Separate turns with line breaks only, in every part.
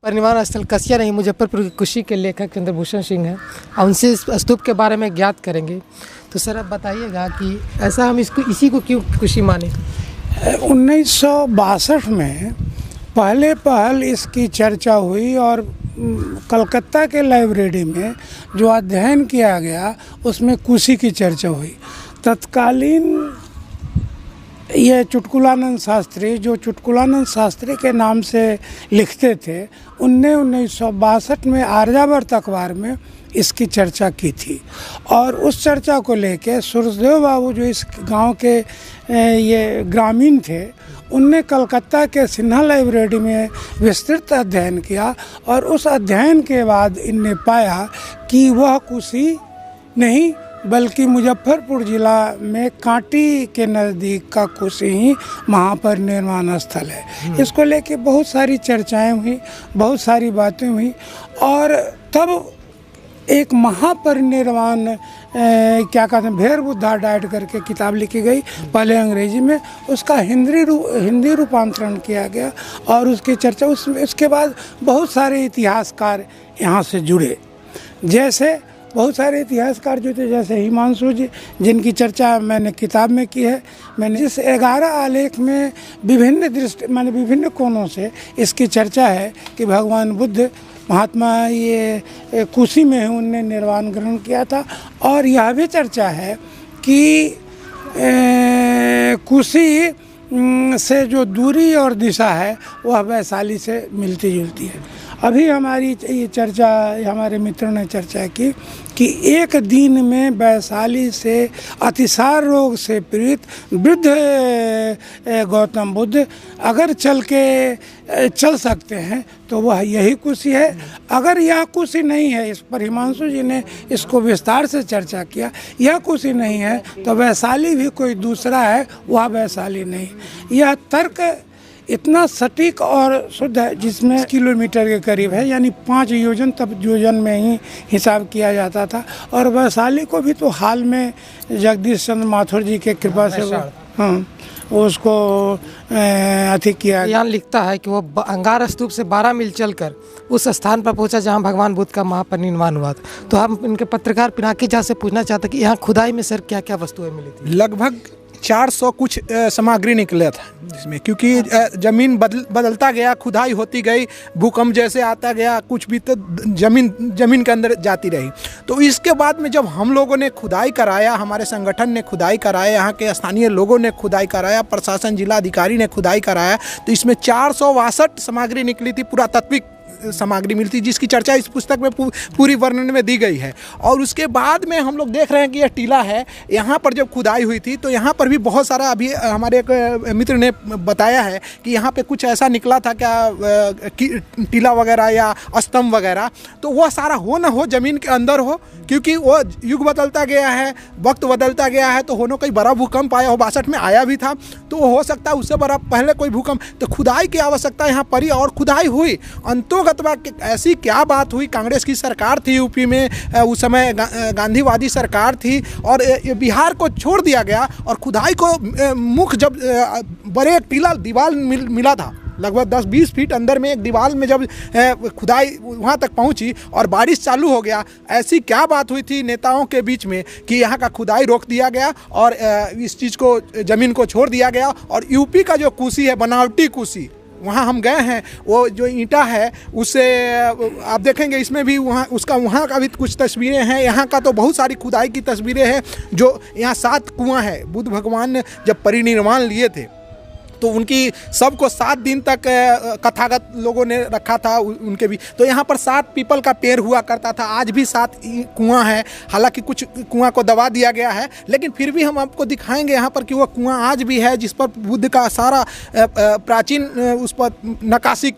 परिनिर्वाण स्थल कसिया नहीं मुजफ्फरपुर की कुशी के लेखक चंद्रभूषण सिंह हैं और उनसे इस स्तूप के बारे में ज्ञात करेंगे। तो सर आप बताइएगा कि ऐसा हम इसी को क्यों कुशी माने।
1962 में पहल इसकी चर्चा हुई और कलकत्ता के लाइब्रेरी में जो अध्ययन किया गया उसमें कुशी की चर्चा हुई। तत्कालीन ये चुटकुलानंद शास्त्री, जो चुटकुलानंद शास्त्री के नाम से लिखते थे, उनने 1962 में आर्यावर्त अखबार में इसकी चर्चा की थी। और उस चर्चा को लेके सूरजदेव बाबू जो इस गांव के ये ग्रामीण थे, उनने कलकत्ता के सिन्हा लाइब्रेरी में विस्तृत अध्ययन किया और उस अध्ययन के बाद इनने पाया कि वह कुशी नहीं बल्कि मुजफ्फरपुर जिला में कांटी के नज़दीक का कुशी ही महापरिनिर्वाण स्थल है। इसको लेके बहुत सारी चर्चाएं हुई, बहुत सारी बातें हुई और तब एक महापरिनिर्वाण क्या कहते हैं भेर बुद्धा डाइट करके किताब लिखी गई, पहले अंग्रेजी में, उसका हिंदी रूपांतरण किया गया और उसकी चर्चा उसके बाद बहुत सारे इतिहासकार यहाँ से जुड़े। जैसे बहुत सारे इतिहासकार जो थे, जैसे हिमांशु जी, जिनकी चर्चा मैंने किताब में की है। मैंने इस 11 आलेख में विभिन्न कोणों से इसकी चर्चा है कि भगवान बुद्ध महात्मा ये कुशी में उनने निर्वाण ग्रहण किया था। और यह भी चर्चा है कि कुशी से जो दूरी और दिशा है वह वैशाली से मिलती जुलती है। अभी हमारी ये चर्चा, हमारे मित्रों ने चर्चा की कि एक दिन में वैशाली से अतिसार रोग से पीड़ित वृद्ध गौतम बुद्ध अगर चल सकते हैं तो वह यही कुशी है। अगर यह कुशी नहीं है, इस पर हिमांशु जी ने इसको विस्तार से चर्चा किया, यह कुशी नहीं है तो वैशाली भी कोई दूसरा है, वह वैशाली नहीं। यह तर्क इतना सटीक और शुद्ध है, जिसमें किलोमीटर के करीब है, यानी 5 योजन, तब योजन में ही हिसाब किया जाता था। और वैशाली को भी तो हाल में जगदीश चंद्र माथुर जी के कृपा से उसको अधिक किया।
यहाँ लिखता है कि वो अंगार स्तूप से 12 मील चलकर उस स्थान पर पहुंचा जहाँ भगवान बुद्ध का महापरिनिर्वाण हुआ था। तो हम इनके पत्रकार पिनाकी झा से पूछना चाहते कि यहाँ खुदाई में सर क्या क्या वस्तुएं मिली थी।
लगभग 400 कुछ सामग्री निकला था जिसमें, क्योंकि ज़मीन बदलता गया, खुदाई होती गई, भूकंप जैसे आता गया, कुछ भी तो ज़मीन के अंदर जाती रही। तो इसके बाद में जब हम लोगों ने खुदाई कराया, हमारे संगठन ने खुदाई कराया, यहाँ के स्थानीय लोगों ने खुदाई कराया, प्रशासन जिला अधिकारी ने खुदाई कराया, तो इसमें 462 सामग्री निकली थी, पुरातात्विक सामग्री मिलती, जिसकी चर्चा इस पुस्तक में पूरी वर्णन में दी गई है। और उसके बाद में हम लोग देख रहे हैं कि यह टीला है। यहाँ पर जब खुदाई हुई थी तो यहाँ पर भी बहुत सारा, अभी हमारे एक मित्र ने बताया है कि यहाँ पे कुछ ऐसा निकला था क्या, टीला वगैरह या स्तंभ वगैरह, तो वह सारा हो न हो ज़मीन के अंदर हो, क्योंकि वो युग बदलता गया है, वक्त बदलता गया है। तो होनो कोई बड़ा भूकंप आया हो, 62 में आया भी था, तो हो सकता है उससे बड़ा पहले कोई भूकंप, तो खुदाई की आवश्यकता यहाँ पड़ी और खुदाई हुई। अंतोगत ऐसी क्या बात हुई, कांग्रेस की सरकार थी यूपी में उस समय, गांधीवादी सरकार थी, और बिहार को छोड़ दिया गया और खुदाई को मुख्य जब बड़े एक टीला दीवार मिला था, लगभग 10-20 फीट अंदर में एक दीवार में जब खुदाई वहाँ तक पहुँची और बारिश चालू हो गया, ऐसी क्या बात हुई थी नेताओं के बीच में कि यहाँ का खुदाई रोक दिया गया और इस चीज़ को, ज़मीन को छोड़ दिया गया। और यूपी का जो कुशी है, बनावटी कुशी, वहाँ हम गए हैं, वो जो ईंटा है उससे आप देखेंगे, इसमें भी वहाँ का भी कुछ तस्वीरें हैं। यहाँ का तो बहुत सारी खुदाई की तस्वीरें हैं। जो यहाँ 7 कुआं है, बुद्ध भगवान ने जब परिनिर्वाण लिए थे तो उनकी सबको 7 दिन तक कथागत लोगों ने रखा था उनके भी। तो यहाँ पर 7 पीपल का पेड़ हुआ करता था, आज भी 7 कुआं है। हालांकि कुछ कुआं को दबा दिया गया है, लेकिन फिर भी हम आपको दिखाएंगे यहाँ पर कि वह कुआं आज भी है, जिस पर बुद्ध का सारा प्राचीन उस पर नक्काशी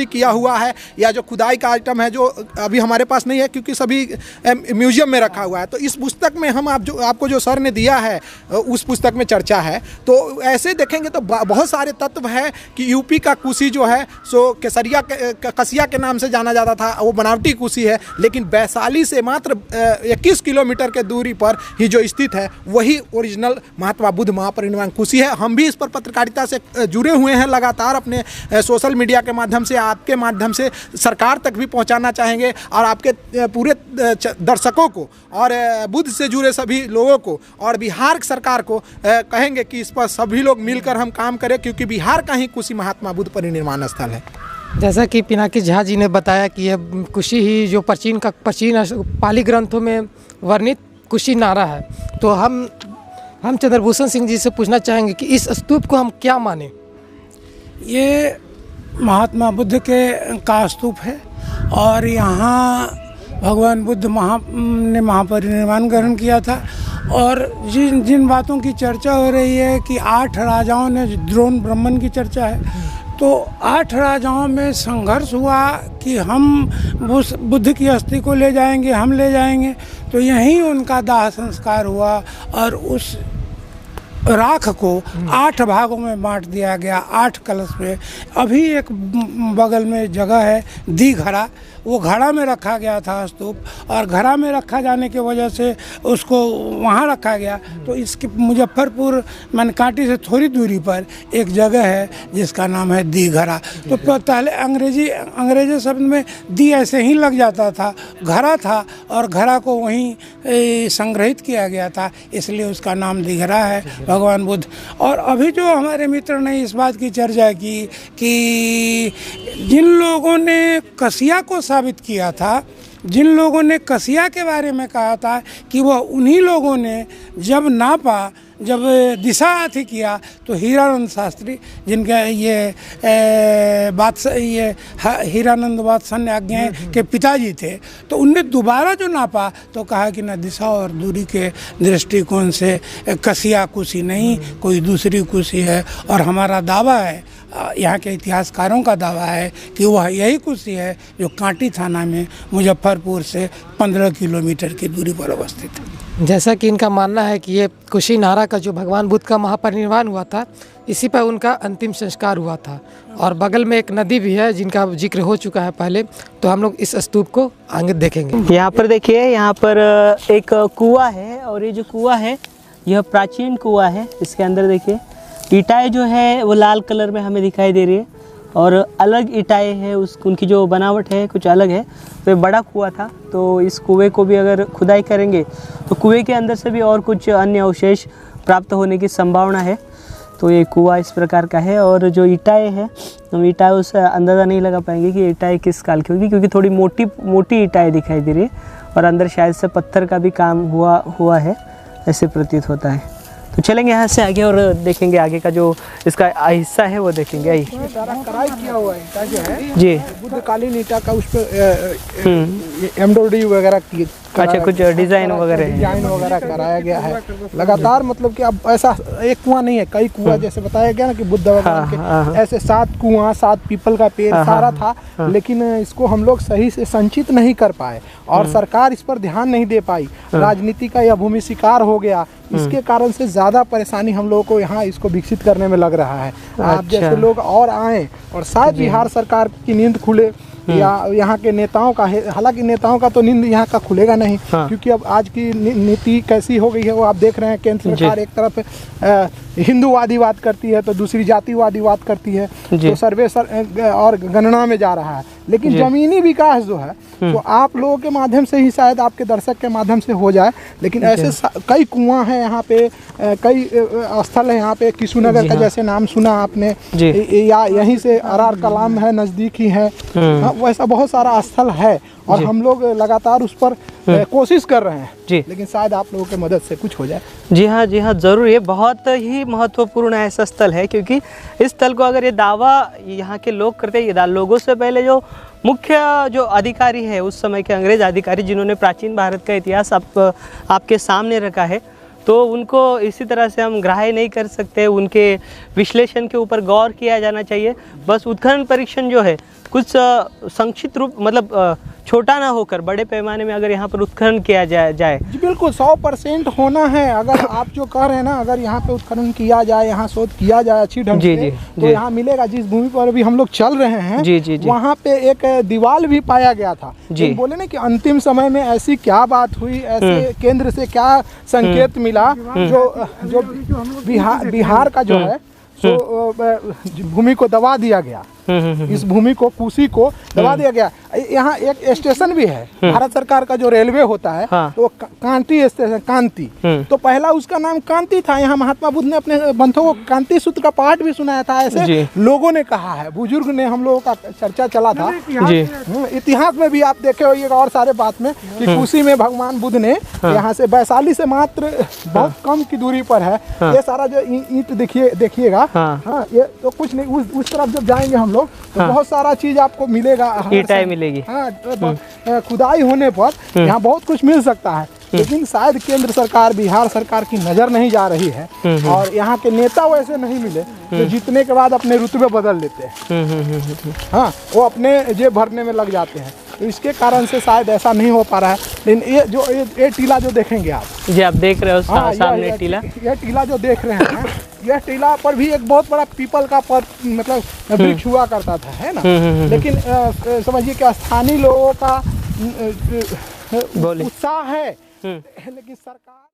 किया हुआ है। या जो खुदाई का आइटम है, जो अभी हमारे पास नहीं है क्योंकि सभी म्यूजियम में रखा हुआ है। तो इस पुस्तक में हम आपको जो सर ने दिया है, उस पुस्तक में चर्चा है। तो ऐसे आगे देखेंगे तो बहुत सारे तत्व हैं कि यूपी का कुशी जो है सो केसरिया कसिया के नाम से जाना जाता था, वो बनावटी कुशी है, लेकिन वैशाली से मात्र 21 किलोमीटर के दूरी पर ही जो स्थित है वही ओरिजिनल महात्मा बुद्ध महापरिनिर्वाण कुशी है। हम भी इस पर पत्रकारिता से जुड़े हुए हैं, लगातार अपने सोशल मीडिया के माध्यम से, आपके माध्यम से सरकार तक भी पहुंचाना चाहेंगे और आपके पूरे दर्शकों को और बुद्ध से जुड़े सभी लोगों को और बिहार सरकार को कहेंगे कि इस पर सभी लोग मिलकर हम काम करें, क्योंकि बिहार का ही कुशी महात्मा बुद्ध परिनिर्वाण स्थल है।
जैसा कि पिनाकी झा जी ने बताया कि यह कुशी ही जो प्राचीन पाली ग्रंथों में वर्णित कुशी नारा है, तो हम चंद्रभूषण सिंह जी से पूछना चाहेंगे कि इस स्तूप को हम क्या माने।
ये महात्मा बुद्ध का स्तूप है और यहाँ भगवान बुद्ध ने महापरिनिर्वाण ग्रहण किया था। और जिन बातों की चर्चा हो रही है कि 8 राजाओं ने, द्रोण ब्राह्मण की चर्चा है, तो 8 राजाओं में संघर्ष हुआ कि हम उस बुद्ध की अस्थि को ले जाएंगे, हम ले जाएंगे, तो यहीं उनका दाह संस्कार हुआ और उस राख को 8 भागों में बांट दिया गया, 8 कलश में। अभी एक बगल में जगह है दी घड़ा, वो घड़ा में रखा गया था स्तूप, और घड़ा में रखा जाने की वजह से उसको वहाँ रखा गया। तो इसके मुजफ्फरपुर मनकाटी से थोड़ी दूरी पर एक जगह है जिसका नाम है दी घड़ा। तो पहले अंग्रेजी शब्द में दी ऐसे ही लग जाता था, घड़ा था और घड़ा को वहीं संग्रहित किया गया था, इसलिए उसका नाम दी घड़ा है भगवान बुद्ध। और अभी जो हमारे मित्र ने इस बात की चर्चा की कि जिन लोगों ने कसिया को साबित किया था, जिन लोगों ने कसिया के बारे में कहा था कि वह उन्हीं लोगों ने जब नापा, जब दिशा अथी किया, तो हीरानंद शास्त्री जिनका ये हीरानंद वात्सल्य आज्ञा के पिताजी थे, तो उनने दोबारा जो नापा तो कहा कि न दिशा और दूरी के दृष्टिकोण से कसिया कुशी नहीं, कोई दूसरी कुशी है। और हमारा दावा है, यहाँ के इतिहासकारों का दावा है कि वह यही कुशी है जो कांटी थाना में मुजफ्फरपुर से 15 किलोमीटर की दूरी पर अवस्थित है।
जैसा कि इनका मानना है कि ये कुशी नारा का जो भगवान बुद्ध का महापरिनिर्वाण हुआ था, इसी पर उनका अंतिम संस्कार हुआ था। और बगल में एक नदी भी है जिनका जिक्र हो चुका है पहले, तो हम लोग इस स्तूप को आगे देखेंगे।
यहाँ पर देखिए, यहाँ पर एक कुआं है और ये जो कुआं है यह प्राचीन कुआं है। इसके अंदर देखिए ईंटें जो है वो लाल कलर में हमें दिखाई दे रही है और अलग ईंटें है, उनकी जो बनावट है कुछ अलग है। तो ये बड़ा कुआं था, तो इस कुएं को भी अगर खुदाई करेंगे तो कुएं के अंदर से भी और कुछ अन्य अवशेष प्राप्त होने की संभावना है। तो ये कुआं इस प्रकार का है। और जो ईंटें हैं, हम ईंटें उससे अंदाज़ा नहीं लगा पाएंगे कि ईंटें किस काल की होगी, क्योंकि थोड़ी मोटी ईंटें दिखाई दे रही है और अंदर शायद से पत्थर का भी काम हुआ है, ऐसे प्रतीत होता है। तो चलेंगे यहाँ से आगे और देखेंगे आगे का जो इसका हिस्सा है वो देखेंगे। आई
सारा कढ़ाई किया हुआ ईंटा जो है
जी,
बुद्ध कालीन ईंटा का, उस पर एम्ब्रॉयडरी वगैरह की,
अच्छा कुछ डिज़ाइन
वगैरह कराया गया है लगातार। मतलब कि अब ऐसा एक कुआं नहीं है, कई कुआं, जैसे बताया गया ना कि बुद्ध भगवान के ऐसे 7 कुआं, 7 पीपल का पेड़ सारा था, लेकिन इसको हम लोग सही से संचित नहीं कर पाए और सरकार इस पर ध्यान नहीं दे पाई। राजनीति का यह भूमि शिकार हो गया, इसके कारण से ज़्यादा परेशानी हम लोगों को यहाँ इसको विकसित करने में लग रहा है। आप जैसे लोग और आए और शायद बिहार सरकार की नींद खुले या यहाँ के नेताओं का, हालांकि नेताओं का तो नींद यहाँ का खुलेगा नहीं, क्योंकि अब आज की नीति कैसी हो गई है वो आप देख रहे हैं। केंद्र सरकार एक तरफ हिंदूवादीवाद करती है तो दूसरी जातिवादीवाद करती है, तो सर्वे और गणना में जा रहा है। लेकिन जमीनी विकास जो है तो आप लोगों के माध्यम से ही, शायद आपके दर्शक के माध्यम से हो जाए, लेकिन ऐसे कई कुआं हैं यहाँ पे, कई स्थल है यहाँ पे। किशुनगर का जैसे नाम सुना आपने, या यहीं से अरार कलाम है, नज़दीक ही है, वैसा बहुत सारा स्थल है और हम लोग लगातार उस पर कोशिश कर रहे हैं, लेकिन शायद आप लोगों की मदद से कुछ हो जाए।
जी हाँ ज़रूर। ये बहुत ही महत्वपूर्ण ऐसा स्थल है, क्योंकि इस स्थल को अगर ये दावा यहाँ के लोग करते हैं, लोगों से पहले जो मुख्य जो अधिकारी है उस समय के अंग्रेज अधिकारी जिन्होंने प्राचीन भारत का इतिहास आपके सामने रखा है, तो उनको इसी तरह से हम ग्राह्य नहीं कर सकते। उनके विश्लेषण के ऊपर गौर किया जाना चाहिए। बस उत्खनन परीक्षण जो है कुछ संक्षिप्त रूप मतलब छोटा ना होकर बड़े पैमाने में अगर यहाँ पर उत्खनन किया जाए।
जी बिल्कुल 100% होना है। अगर आप जो कह रहे हैं ना, अगर यहाँ पे उत्खनन किया जाए, यहाँ शोध किया जाए अच्छी ढंग से, तो यहाँ मिलेगा। जिस भूमि पर अभी हम लोग चल रहे हैं वहाँ पे एक दीवार भी पाया गया था। बोले ना कि अंतिम समय में ऐसी क्या बात हुई, ऐसे केंद्र से क्या संकेत मिला जो बिहार का जो है तो भूमि को दबा दिया गया। इस भूमि को, कुशी को दबा दिया गया। यहाँ एक स्टेशन भी है भारत सरकार का जो रेलवे होता है, तो कांति स्टेशन, कांति। तो पहला उसका नाम कांति था। यहाँ महात्मा बुद्ध ने अपने बंधुओं को कांति सूत्र का पाठ भी सुनाया था, ऐसे लोगों ने कहा है, बुजुर्ग ने, हम लोगों का चर्चा चला था। इतिहास में भी आप देखे होइएगा और सारे बात में कि कुशी में भगवान बुद्ध ने यहाँ से वैशाली से मात्र बहुत कम की दूरी पर है। ये सारा जो ईंट देखिएगा, हाँ, ये तो कुछ नहीं, उस तरफ जब जाएंगे हम लोग तो बहुत सारा चीज आपको मिलेगा,
ईंटें मिलेगी।
हाँ, खुदाई होने पर यहाँ बहुत कुछ मिल सकता है। लेकिन शायद केंद्र सरकार, बिहार सरकार की नजर नहीं जा रही है और यहाँ के नेता वैसे नहीं मिले जो जीतने के बाद अपने रुतबे बदल लेते हैं। हाँ, वो अपने जेब भरने में लग जाते हैं। तो इसके कारण से शायद ऐसा नहीं हो पा रहा है। लेकिन ये टीला जो देखेंगे आप,
जी आप देख रहे हो सामने टीला,
यह टीला जो देख रहे हैं, यह टीला पर भी एक बहुत बड़ा पीपल का मतलब वृक्ष हुआ करता था, है ना। लेकिन समझिए कि स्थानीय लोगों का उत्साह है, लेकिन सरकार